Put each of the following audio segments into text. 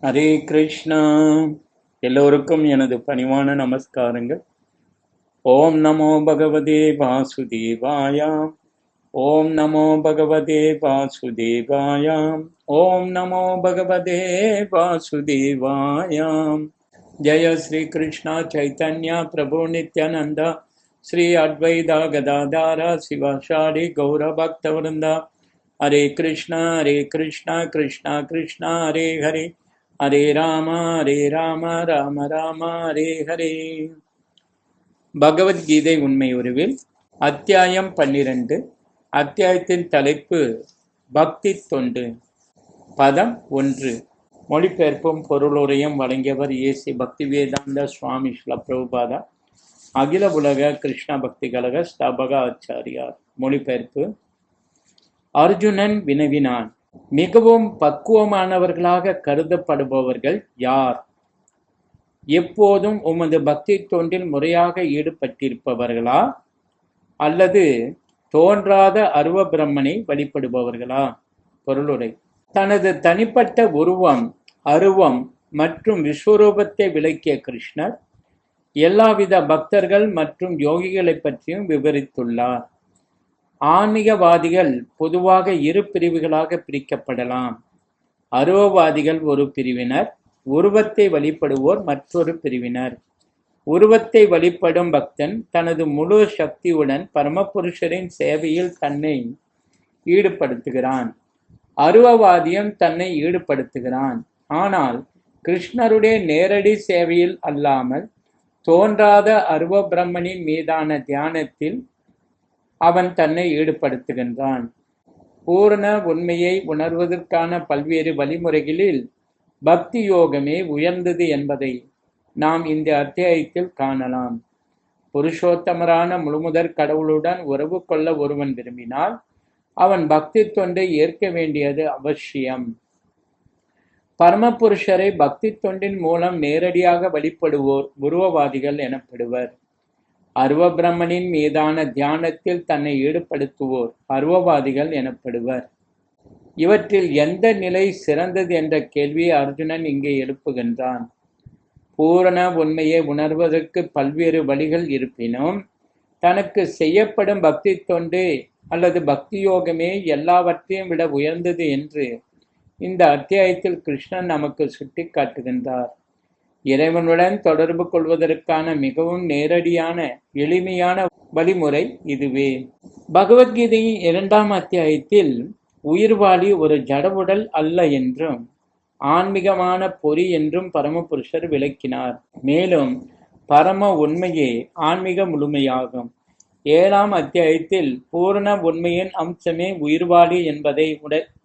ஹரே கிருஷ்ணா. எல்லோருக்கும் எனது பணிவான நமஸ்காரங்கள். ஓம் நமோ பகவதே வாசுதேவாயாம். ஓம் நமோ பகவதே வாசுதேவாயாம். ஓம் நமோ பகவதே வாசுதேவாயாம். ஜெய ஸ்ரீ கிருஷ்ணா சைத்தன்யா பிரபு நித்யானந்தா ஸ்ரீ அத்வைதா கதாதாரா சிவாஷாடி கௌர பக்தவருந்தா. ஹரே கிருஷ்ணா கிருஷ்ணா கிருஷ்ணா ஹரே ஹரே, ஹரே ராம ராம ராம ஹரே ஹரே. பகவத்கீதை உண்மை உருவில் அத்தியாயம் 12. அத்தியாயத்தின் தலைப்பு பக்தி தொண்டு. பதம் 1. மொழிபெயர்ப்பும் பொருளுரையும் வழங்கியவர் ஏசி பக்தி வேதாந்த சுவாமி ஸ்ரீல பிரபுபாதா, அகில உலக கிருஷ்ண பக்தி கழக ஸ்தாபக ஆச்சாரியார். மொழிபெயர்ப்பு. அர்ஜுனன் வினவினான், மிகவும் பக்குவமானவர்களாக கருதப்படுபவர்கள் யார்? எப்போதும் உமது பக்தி தொண்டில் முறையாக ஈடுபட்டிருப்பவர்களா, அல்லது தோன்றாத அருவ பிரம்மனை வழிபடுபவர்களா? பொருளுரை. தனது தனிப்பட்ட உருவம், அருவம் மற்றும் விஸ்வரூபத்தை விளக்கிய கிருஷ்ணர் எல்லாவித பக்தர்கள் மற்றும் யோகிகளை பற்றியும் விவரித்துள்ளார். ஆன்மீகவாதிகள் பொதுவாக இரு பிரிவுகளாக பிரிக்கப்படலாம். அருவவாதிகள் ஒரு பிரிவினர், உருவத்தை வழிபடுவோர் மற்றொரு பிரிவினர். உருவத்தை வழிபடும் பக்தன் தனது முழு சக்தியுடன் பரமபுருஷரின் சேவையில் தன்னை ஈடுபடுத்துகிறான். அருவவாதியும் தன்னை ஈடுபடுத்துகிறான். ஆனால் கிருஷ்ணருடைய நேரடி சேவையில் அல்லாமல் தோன்றாத அருவ பிரம்மனின் மீதான தியானத்தில் அவன் தன்னை ஈடுபடுத்துகின்றான். பூரண உண்மையை உணர்வதற்கான பல்வேறு வழிமுறைகளில் பக்தி யோகமே உயர்ந்தது என்பதை நாம் இந்த அத்தியாயத்தில் காணலாம். புருஷோத்தமரான முழுமுதற் கடவுளுடன் உறவு கொள்ள ஒருவன் விரும்பினால் அவன் பக்தி தொண்டை ஏற்க வேண்டியது அவசியம். பரமபுருஷரை பக்தி தொண்டின் மூலம் நேரடியாக வழிபடுவோர் உருவவாதிகள் எனப்படுவர். அருவ பிரம்மனின் மீதான தியானத்தில் தன்னை ஈடுபடுத்துவோர் அருவவாதிகள் எனப்படுவர். இவற்றில் எந்த நிலை சிறந்தது என்ற கேள்வியை அர்ஜுனன் இங்கே எழுப்புகின்றான். பூரண உண்மையை உணர்வதற்கு பல்வேறு வழிகள் இருப்பினும் தனக்கு செய்யப்படும் பக்தி தொண்டு அல்லது பக்தி யோகமே எல்லாவற்றையும் விட உயர்ந்தது என்று இந்த அத்தியாயத்தில் கிருஷ்ணன் நமக்கு சுட்டி காட்டுகின்றார். இறைவனுடன் தொடர்பு கொள்வதற்கான மிகவும் நேரடியான எளிமையான வழிமுறை இதுவே. பகவத்கீதையின் 2ஆம் அத்தியாயத்தில் உயிர்வாழி ஒரு ஜடவுடல் அல்ல என்றும் ஆன்மீகமான பொறி என்றும் பரமபுருஷர் விளக்கினார். மேலும் பரம உண்மையே ஆன்மீக முழுமையாகும். 7ஆம் அத்தியாயத்தில் பூரண உண்மையின் அம்சமே உயிர்வாழி என்பதை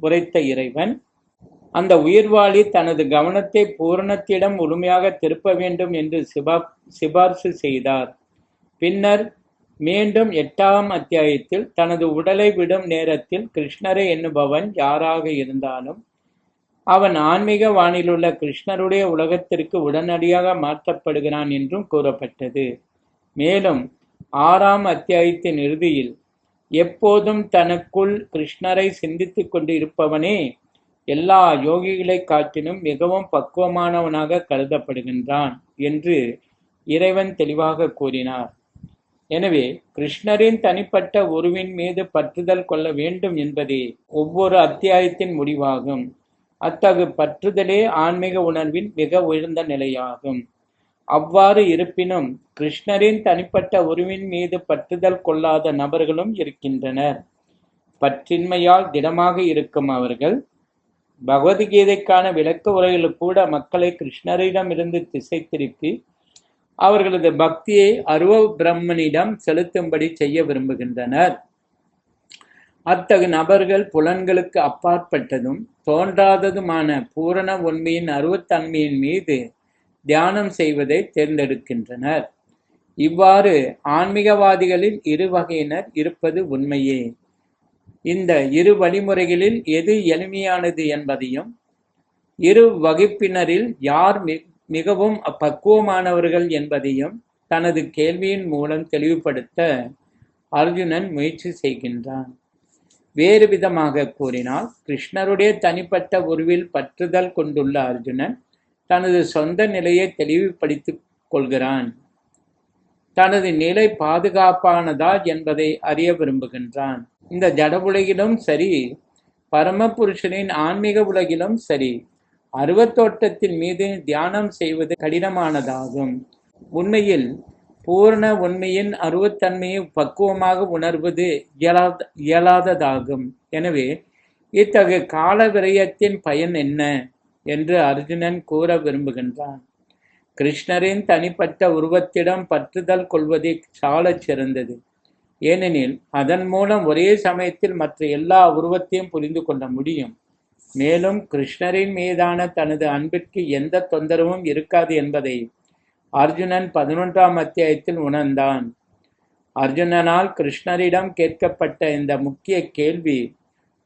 உரைத்த இறைவன் அந்த உயிர்வாழி தனது கவனத்தை பூரணத்திடம் முழுமையாக திருப்ப வேண்டும் என்று சிபார்சு செய்தார். பின்னர் மீண்டும் 8ஆம் அத்தியாயத்தில் தனது உடலை விடும் நேரத்தில் கிருஷ்ணரை எண்ணுபவன் யாராக இருந்தாலும் அவன் ஆன்மீக வானிலுள்ள கிருஷ்ணருடைய உலகத்திற்கு உடனடியாக மாற்றப்படுகிறான் என்றும் கூறப்பட்டது. மேலும் 6ஆம் அத்தியாயத்தின் இறுதியில் எப்போதும் தனக்குள் கிருஷ்ணரை சிந்தித்துக் கொண்டு இருப்பவனே எல்லா யோகிகளை காட்டிலும் மிகவும் பக்குவமானவனாக கருதப்படுகின்றான் என்று இறைவன் தெளிவாக கூறினார். எனவே கிருஷ்ணரின் தனிப்பட்ட உருவின் மீது பற்றுதல் கொள்ள வேண்டும் என்பதே ஒவ்வொரு அத்தியாயத்தின் முடிவாகும். அத்தகு பற்றுதலே ஆன்மீக உணர்வின் மிக உயர்ந்த நிலையாகும். அவ்வாறு இருப்பினும் கிருஷ்ணரின் தனிப்பட்ட உருவின் மீது பற்றுதல் கொள்ளாத நபர்களும் இருக்கின்றனர். பற்றின்மையால் திடமாக இருக்கும் அவர்கள் பகவத்கீதைக்கான விளக்க உரையில் கூட மக்களை கிருஷ்ணரிடமிருந்து திசை திருப்பி அவர்களது பக்தியை அருவ பிரம்மனிடம் செலுத்தும்படி செய்ய விரும்புகின்றனர். அத்தகு நபர்கள் புலன்களுக்கு அப்பாற்பட்டதும் தோன்றாததுமான பூரண உண்மையின் அருவத்தன்மையின் மீது தியானம் செய்வதை தேர்ந்தெடுக்கின்றனர். இவ்வாறு ஆன்மீகவாதிகளில் இரு வகையினர் இருப்பது உண்மையே. இந்த இரு வழிமுறைகளில் எது எளிமையானது என்பதையும் இரு வகுப்பினரில் யார் மிகவும் பக்குவமானவர்கள் என்பதையும் தனது கேள்வியின் மூலம் தெளிவுபடுத்த அர்ஜுனன் முயற்சி செய்கின்றான். வேறு விதமாக கூறினால், கிருஷ்ணருடைய தனிப்பட்ட உருவில் பற்றுதல் கொண்டுள்ள அர்ஜுனன் தனது சொந்த நிலையை தெளிவுபடுத்திக் கொள்கிறான். தனது நிலை பாதுகாப்பானதா என்பதை அறிய விரும்புகின்றான். இந்த ஜட உலகிலும் சரி, பரமபுருஷனின் ஆன்மீக உலகிலும் சரி, அருவத்தோட்டத்தின் மீது தியானம் செய்வது கடினமானதாகும். உண்மையில் பூரண உண்மையின் அருவத்தன்மையை பக்குவமாக உணர்வது இயலாததாகும். எனவே இத்தகைய கால விரயத்தின் பயன் என்ன என்று அர்ஜுனன் கூற விரும்புகின்றான். கிருஷ்ணரின் தனிப்பட்ட உருவத்திடம் பற்றுதல் கொள்வதே சாலச் சிறந்தது. ஏனெனில் அதன் மூலம் ஒரே சமயத்தில் மற்ற எல்லா உருவத்தையும் புரிந்து கொள்ள முடியும். மேலும் கிருஷ்ணரின் மீதான தனது அன்பிற்கு எந்த தொந்தரவும் இருக்காது என்பதை அர்ஜுனன் 11ஆம் அத்தியாயத்தில் உணர்ந்தான். அர்ஜுனனால் கிருஷ்ணரிடம் கேட்கப்பட்ட இந்த முக்கிய கேள்வி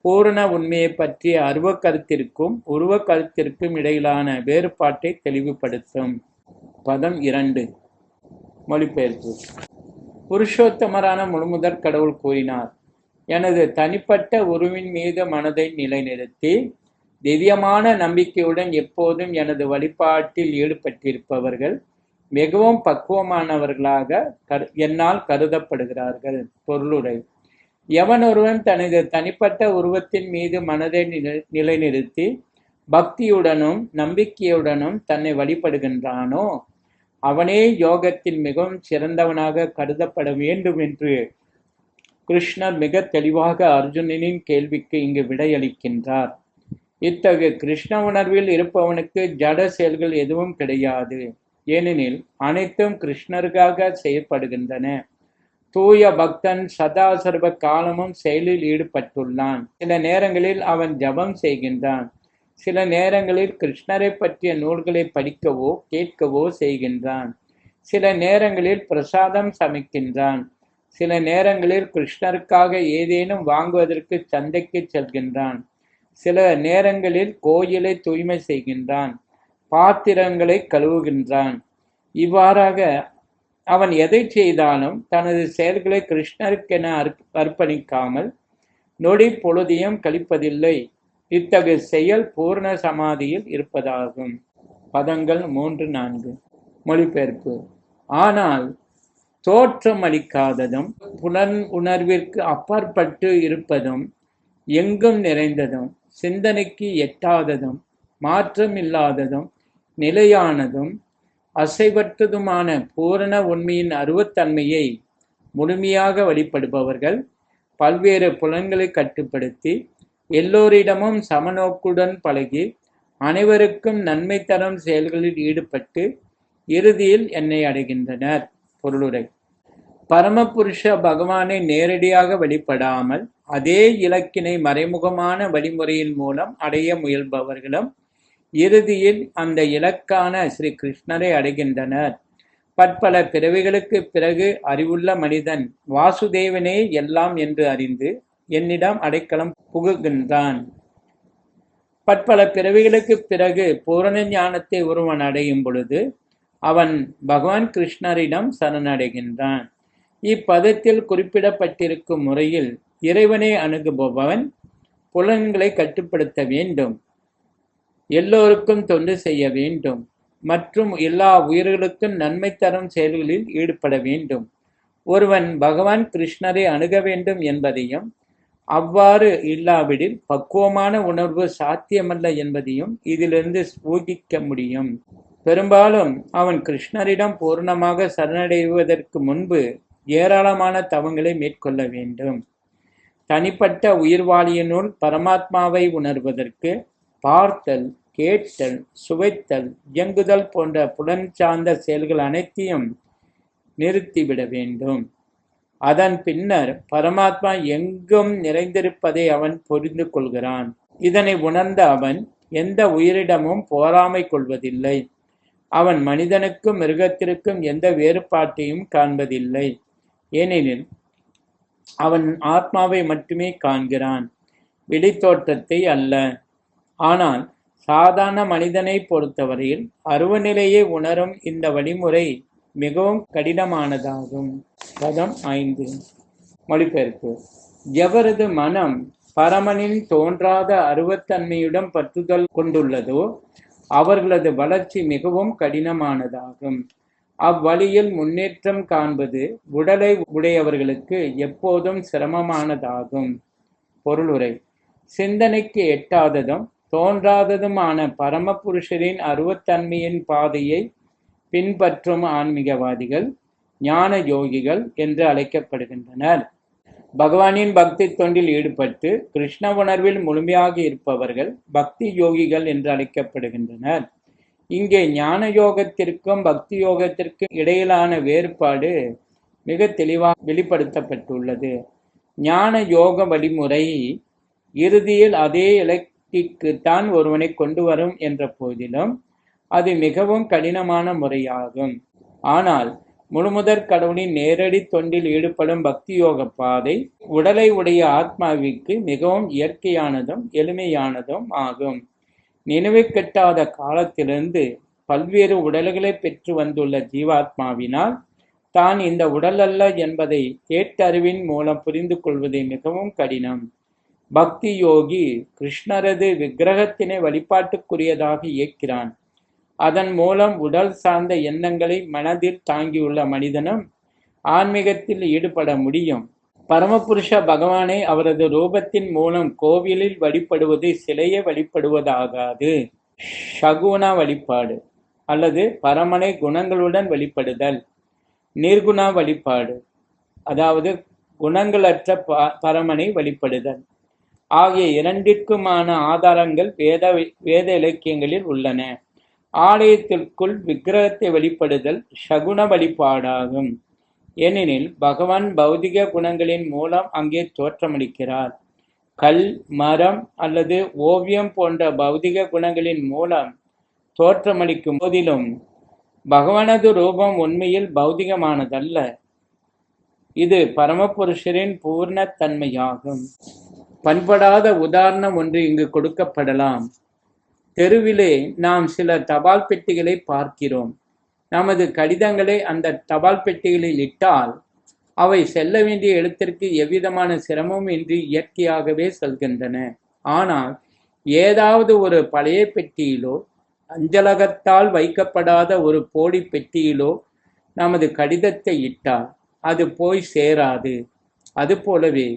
பூரண உண்மையை பற்றிய அருவ கருத்திற்கும் உருவ கருத்திற்கும் இடையிலான வேறுபாட்டை தெளிவுபடுத்தும். பதம் 2. மொழிபெயர்ப்பு. புருஷோத்தமரான முழுமுதற் கடவுள் கூறினார், எனது தனிப்பட்ட உருவின் மீது மனதை நிலைநிறுத்தி திவ்யமான நம்பிக்கையுடன் எப்போதும் எனது வழிபாட்டில் ஈடுபட்டிருப்பவர்கள் மிகவும் பக்குவமானவர்களாக என்னால் கருதப்படுகிறார்கள். பொருளுரை. எவன் ஒருவன் தனது தனிப்பட்ட உருவத்தின் மீது மனதை நிலைநிறுத்தி பக்தியுடனும் நம்பிக்கையுடனும் தன்னை வழிபடுகின்றானோ அவனே யோகத்தில் மிகவும் சிறந்தவனாக கருதப்பட வேண்டும் என்று கிருஷ்ணர் மிக தெளிவாக அர்ஜுனனின் கேள்விக்கு இங்கு விடையளிக்கின்றார். இத்தகைய கிருஷ்ண உணர்வில் இருப்பவனுக்கு ஜட செயல்கள் எதுவும் கிடையாது. ஏனெனில் அனைத்தும் கிருஷ்ணருக்காக செயல்படுகின்றன. தூய பக்தன் சதா சர்வ காலமும் செயலில் ஈடுபட்டுள்ளான். சில நேரங்களில் அவன் ஜபம் செய்கின்றான். சில நேரங்களில் கிருஷ்ணரை பற்றிய நூல்களை படிக்கவோ கேட்கவோ செய்கின்றான். சில நேரங்களில் பிரசாதம் சமைக்கின்றான். சில நேரங்களில் கிருஷ்ணருக்காக ஏதேனும் வாங்குவதற்கு சந்தைக்கு செல்கின்றான். சில நேரங்களில் கோயிலை தூய்மை செய்கின்றான். பாத்திரங்களை கழுவுகின்றான். இவ்வாறாக அவன் எதை செய்தாலும் தனது செயல்களை கிருஷ்ணருக்கென அர்ப்பணிக்காமல் நொடி பொழுதையும் கழிப்பதில்லை. இத்தகைய செயல் பூர்ண சமாதியில் இருப்பதாகும். பதங்கள் 3, 4. மொழிபெயர்ப்பு. ஆனால் தோற்றம் அளிக்காததும் புலன் உணர்விற்கு அப்பாற்பட்டு இருப்பதும் எங்கும் நிறைந்ததும் சிந்தனைக்கு எட்டாததும் மாற்றமில்லாததும் நிலையானதும் அசைவற்றதுமான பூரண உண்மையின் அருவத்தன்மையை முழுமையாக வழிபடுபவர்கள் பல்வேறு புலன்களை கட்டுப்படுத்தி எல்லோரிடமும் சமநோக்குடன் பழகி அனைவருக்கும் நன்மை தரும் செயல்களில் ஈடுபட்டு இறுதியில் என்னை அடைகின்றனர். பொருளுரை. பரமபுருஷ பகவானை நேரடியாக வழிபடாமல் அதே இலக்கினை மறைமுகமான வழிமுறையின் மூலம் அடைய முயல்பவர்களும் இறுதியில் அந்த இலக்கான ஸ்ரீ கிருஷ்ணரை அடைகின்றனர். பற்பல பிறவிகளுக்கு பிறகு அறிவுள்ள மனிதன் வாசுதேவனே எல்லாம் என்று அறிந்து என்னிடம் அடைக்கலம் புகுகின்றான். பற்பல பிறவிகளுக்கு பிறகு பூரண ஞானத்தை ஒருவன் அடையும் பொழுது அவன் பகவான் கிருஷ்ணரிடம் சரணடைகின்றான். இப்பதத்தில் குறிப்பிடப்பட்டிருக்கும் முறையில் இறைவனை அணுகுபவன் புலன்களை கட்டுப்படுத்த வேண்டும், எல்லோருக்கும் தொண்டு செய்ய வேண்டும் மற்றும் எல்லா உயிர்களுக்கும் நன்மை தரும் செயல்களில் ஈடுபட வேண்டும். ஒருவன் பகவான் கிருஷ்ணரை அணுக வேண்டும் என்பதையும் அவ்வாறு இல்லாவிடில் பக்குவமான உணர்வு சாத்தியமல்ல என்பதையும் இதிலிருந்து ஊகிக்க முடியும். பெரும்பாலும் அவன் கிருஷ்ணரிடம் பூர்ணமாக சரணடைவதற்கு முன்பு ஏராளமான தவங்களை மேற்கொள்ள வேண்டும். தனிப்பட்ட உயிர்வாளியினுள் பரமாத்மாவை உணர்வதற்கு பார்த்தல், கேட்டல், சுவைத்தல், இயங்குதல் போன்ற புலன் சார்ந்த செயல்கள் அனைத்தையும் நிறுத்திவிட வேண்டும். அதன் பின்னர் பரமாத்மா எங்கும் நிறைந்திருப்பதை அவன் புரிந்து கொள்கிறான். இதனை உணர்ந்த அவன் எந்த உயிரிடமும் போராமை கொள்வதில்லை. அவன் மனிதனுக்கும் மிருகத்திற்கும் எந்த வேறுபாட்டையும் காண்பதில்லை. ஏனெனில் அவன் ஆத்மாவை மட்டுமே காண்கிறான், வெளித்தோற்றத்தை அல்ல. ஆனால் சாதாரண மனிதனை பொறுத்தவரையில் அருவநிலையை உணரும் இந்த வழிமுறை மிகவும் கடினமானதாகும். பதம் 5. மொழிபெயர்ப்பு. எவரது மனம் பரமனின் தோன்றாத அருவத்தன்மையுடன் பற்றுதல் கொண்டுள்ளதோ அவர்களது வளர்ச்சி மிகவும் கடினமானதாகும். அவ்வழியில் முன்னேற்றம் காண்பது உடலை உடையவர்களுக்கு எப்போதும் சிரமமானதாகும். பொருளுரை: சிந்தனைக்கு எட்டாததும் தோன்றாததுமான பரமபுருஷரின் அருவத்தன்மையின் பாதையை பின்பற்றும் ஆன்மீகவாதிகள் ஞான யோகிகள் என்று அழைக்கப்படுகின்றனர். பகவானின் பக்தி தொண்டில் ஈடுபட்டு கிருஷ்ண உணர்வில் முழுமையாக இருப்பவர்கள் பக்தி யோகிகள் என்று அழைக்கப்படுகின்றனர். இங்கே ஞான யோகத்திற்கும் பக்தி யோகத்திற்கும் இடையிலான வேறுபாடு மிக தெளிவாக வெளிப்படுத்தப்பட்டுள்ளது. ஞான யோக வழிமுறை இறுதியில் அதே இலக்கிற்குத்தான் ஒருவனை கொண்டு வரும் என்ற போதிலும் அது மிகவும் கடினமான முறையாகும். ஆனால் முழுமுதற் கடவுளின் நேரடி தொண்டில் ஈடுபடும் பக்தி யோக பாதை உடலை உடைய ஆத்மாவிற்கு மிகவும் இயற்கையானதும் எளிமையானதும் ஆகும். நினைவு கெட்டாத காலத்திலிருந்து பல்வேறு உடல்களை பெற்று வந்துள்ள ஜீவாத்மாவினால் தான் இந்த உடல் அல்ல என்பதை ஏட்டறிவின் மூலம் புரிந்து கொள்வது மிகவும் கடினம். பக்தி யோகி கிருஷ்ணரது விக்கிரகத்தினை வழிபாட்டுக்குரியதாக இயக்கிறான். அதன் மூலம் உடல் சார்ந்த எண்ணங்களை மனதில் தாங்கியுள்ள மனிதனும் ஆன்மீகத்தில் ஈடுபட முடியும். பரமபுருஷ பகவானை அவரது ரூபத்தின் மூலம் கோவிலில் வழிபடுவது சிலையை வழிபடுவதாகாது. ஷகுன வழிபாடு அல்லது பரமனை குணங்களுடன் வழிபடுதல். நிர்குண வழிபாடு, அதாவது குணங்களற்ற பரமனை வழிபடுதல் ஆகிய இரண்டிற்குமான ஆதாரங்கள் வேத இலக்கியங்களில் உள்ளன. ஆலயத்திற்குள் விக்கிரகத்தை வழிபடுதல் ஷகுன வழிபாடாகும். ஏனெனில் பகவான் பௌதிக குணங்களின் மூலம் அங்கே தோற்றமளிக்கிறார். கல், மரம் அல்லது ஓவியம் போன்ற பௌதிக குணங்களின் மூலம் தோற்றமளிக்கும் போதிலும் பகவானது ரூபம் உண்மையில் பௌதிகமானதல்ல. இது பரமபுருஷரின் பூர்ண தன்மையாகும். பண்படாத உதாரணம் ஒன்று இங்கு கொடுக்கப்படலாம். தெருவிலே நாம் சில தபால் பெட்டிகளை பார்க்கிறோம். நமது கடிதங்களை அந்த தபால் பெட்டிகளில் இட்டால் அவை செல்ல வேண்டிய இடத்திற்கு எவ்விதமான சிரமமும் இன்றி இயற்கையாகவே செல்கின்றன. ஆனால் ஏதாவது ஒரு பழைய பெட்டியிலோ அஞ்சலகத்தால் வைக்கப்படாத ஒரு போலி பெட்டியிலோ நமது கடிதத்தை இட்டால் அது போய் சேராது. அதுபோலவே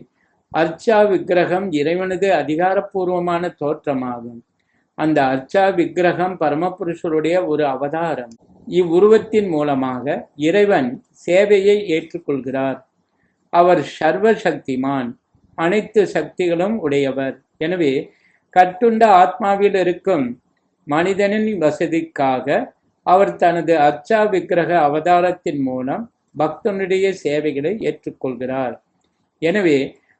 அர்ச்சா விக்கிரகம் இறைவனது அதிகாரப்பூர்வமான தோற்றமாகும். அந்த அர்ச்சா விக்கிரகம் பரமபுருஷருடைய ஒரு அவதாரம். இவ்வுருவத்தின் மூலமாக இறைவன் சேவையை ஏற்றுக்கொள்கிறார். அவர் சர்வ சக்திமான், அனைத்து சக்திகளும் உடையவர். எனவே கட்டுண்ட ஆத்மாவில் இருக்கும் மனிதனின் வசதிக்காக அவர் தனது அர்ச்சா விக்கிரக அவதாரத்தின் மூலம் பக்தனுடைய சேவைகளை ஏற்றுக்கொள்கிறார். எனவே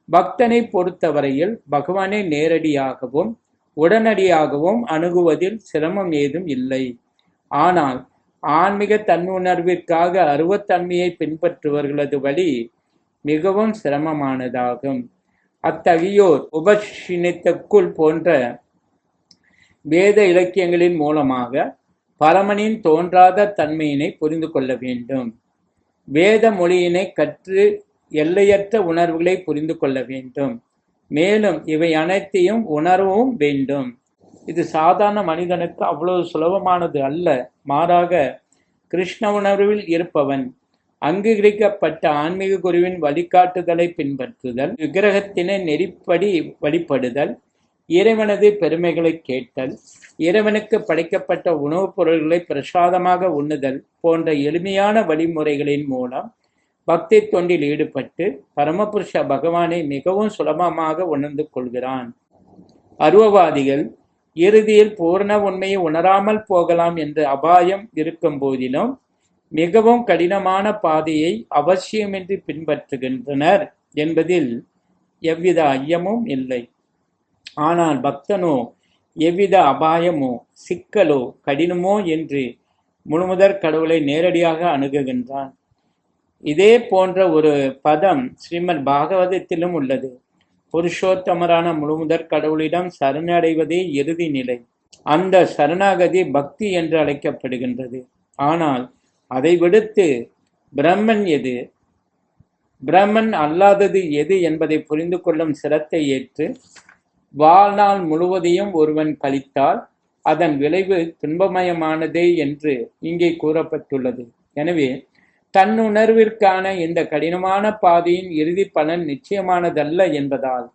பக்தனை பொறுத்தவரையில் பகவானை நேரடியாகவும் உடனடியாகவும் அணுகுவதில் சிரமம் ஏதும் இல்லை. ஆனால் ஆன்மீக தன்னுணர்விற்காக அருவத்தன்மையை பின்பற்றுவர்களது வழி மிகவும் சிரமமானதாகும். அத்தகையோர் உபநிஷத்துக்குள் போன்ற வேத இலக்கியங்களின் மூலமாக பரமனின் தோன்றாத தன்மையினை புரிந்து கொள்ள வேண்டும். வேத மொழியினை கற்று எல்லையற்ற உணர்வுகளை புரிந்து கொள்ள வேண்டும். மேலும் இவை அனைத்தையும் உணரவும் வேண்டும். இது சாதாரண மனிதனுக்கு அவ்வளவு சுலபமானது அல்ல. மாறாக கிருஷ்ண உணர்வில் இருப்பவன் அங்கீகரிக்கப்பட்ட ஆன்மீக குருவின் வழிகாட்டுதலை பின்பற்றுதல், விக்கிரகத்தினை நெறிப்படி வழிபடுதல், இறைவனது பெருமைகளை கேட்டல், இறைவனுக்கு படைக்கப்பட்ட உணவுப் பொருள்களை பிரசாதமாக உண்ணுதல் போன்ற எளிமையான வழிமுறைகளின் மூலம் பக்தி தொண்டில் ஈடுபட்டு பரமபுருஷ பகவானை மிகவும் சுலபமாக உணர்ந்து கொள்கிறான். அருவவாதிகள் இறுதியில் பூர்ண உண்மையை உணராமல் போகலாம் என்ற அபாயம் இருக்கும் போதிலும் மிகவும் கடினமான பாதையை அவசியமின்றி பின்பற்றுகின்றனர் என்பதில் எவ்வித ஐயமும் இல்லை. ஆனால் பக்தனோ எவ்வித அபாயமோ சிக்கலோ கடினமோ என்று முழுமுதற் கடவுளை நேரடியாக அணுகுகின்றான். இதே போன்ற ஒரு பதம் ஸ்ரீமத் பாகவதத்திலும் உள்ளது. புருஷோத்தமரான முழுமுதற் கடவுளிடம் சரணடைவதே இறுதி நிலை. அந்த சரணாகதி பக்தி என்று அழைக்கப்படுகின்றது. ஆனால் அதை விடுத்து பிரம்மன் எது, பிரம்மன் அல்லாதது எது என்பதை புரிந்து கொள்ளும் சிரத்தை ஏற்று வாழ்நாள் முழுவதையும் ஒருவன் கழித்தால் அதன் விளைவு துன்பமயமானதே என்று இங்கே கூறப்பட்டுள்ளது. எனவே தன்னுணர்விற்கான இந்த கடினமான பாதையின் இறுதி பலன் நிச்சயமானதல்ல என்பதால்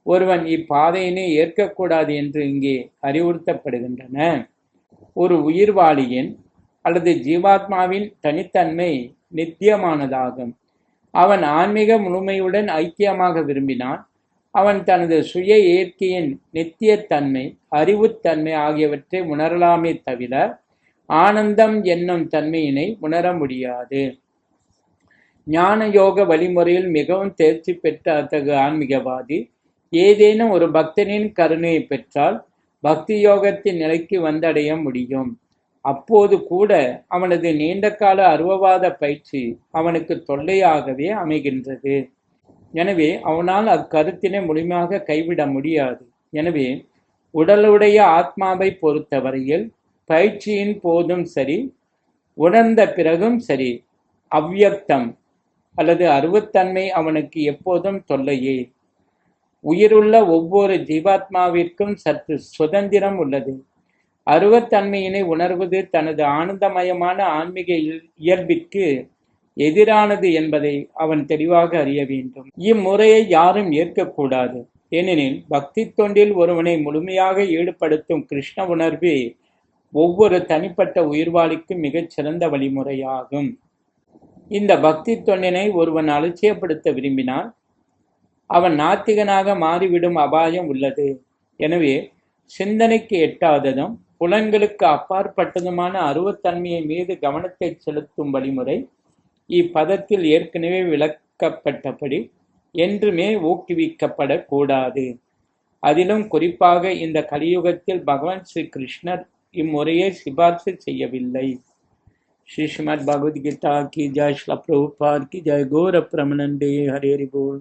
ஒருவன் இப்பாதையினை ஏற்கக்கூடாது என்று இங்கே அறிவுறுத்தப்படுகின்றன. ஒரு உயிர்வாளியின் அல்லது ஜீவாத்மாவின் தனித்தன்மை நித்தியமானதாகும். அவன் ஆன்மீக முழுமையுடன் ஐக்கியமாக விரும்பினான். அவன் தனது சுய இயற்கையின் நித்தியத்தன்மை, அறிவுத்தன்மை ஆகியவற்றை உணரலாமே தவிர ஆனந்தம் என்னும் தன்மையினை உணர முடியாது. ஞான யோக வழிமுறையில் மிகவும் தேர்ச்சி பெற்ற அத்தகைய ஆன்மீகவாதி ஏதேனும் ஒரு பக்தனின் கருணையை பெற்றால் பக்தி யோகத்தின் நிலைக்கு வந்தடைய முடியும். அப்போது கூட அவனது நீண்டகால அருவவாத பயிற்சி அவனுக்கு தொல்லையாகவே அமைகின்றது. எனவே அவனால் அக்கருத்தினை முழுமையாக கைவிட முடியாது. எனவே உடலுடைய ஆத்மாவை பொறுத்தவரையில் பயிற்சியின் போதும் சரி, உணர்ந்த பிறகும் சரி, அவ்வியக்தம் அல்லது அருவத்தன்மை அவனுக்கு எப்போதும் தொல்லையே. உயிருள்ள ஒவ்வொரு ஜீவாத்மாவிற்கும் சற்று சுதந்திரம் உள்ளது. அருவத்தன்மையினை உணர்வது தனது ஆனந்தமயமான ஆன்மீக இயல்பிற்கு எதிரானது என்பதை அவன் தெளிவாக அறிய வேண்டும். இம்முறையை யாரும் ஏற்கக்கூடாது. ஏனெனில் பக்தி தொண்டில் ஒருவனை முழுமையாக ஈடுபடுத்தும் கிருஷ்ண உணர்வே ஒவ்வொரு தனிப்பட்ட உயிர்வாளிக்கும் மிகச் சிறந்த வழிமுறையாகும். இந்த பக்தி தொண்டினை ஒருவன் அலட்சியப்படுத்த விரும்பினால் அவன் நாத்திகனாக மாறிவிடும் அபாயம் உள்ளது. எனவே சிந்தனைக்கு எட்டாததும் புலன்களுக்கு அப்பாற்பட்டதுமான அருவத்தன்மையை மீது கவனத்தை செலுத்தும் வழிமுறை இப்பதத்தில் ஏற்கனவே விளக்கப்பட்டபடி என்றுமே ஊக்குவிக்கப்படக்கூடாது. அதிலும் குறிப்பாக இந்த கலியுகத்தில் பகவான் ஸ்ரீ கிருஷ்ணர் இம்முறையை சிபார்சு செய்யவில்லை. ஸ்ரீ ஸ்ரீமத் பகவத் கீதா கி ஜெய், ஸ்ரீல பிரபுபாத் கி ஜெய், கௌர பிரமணண்டே, ஹரே ஹரி போல்.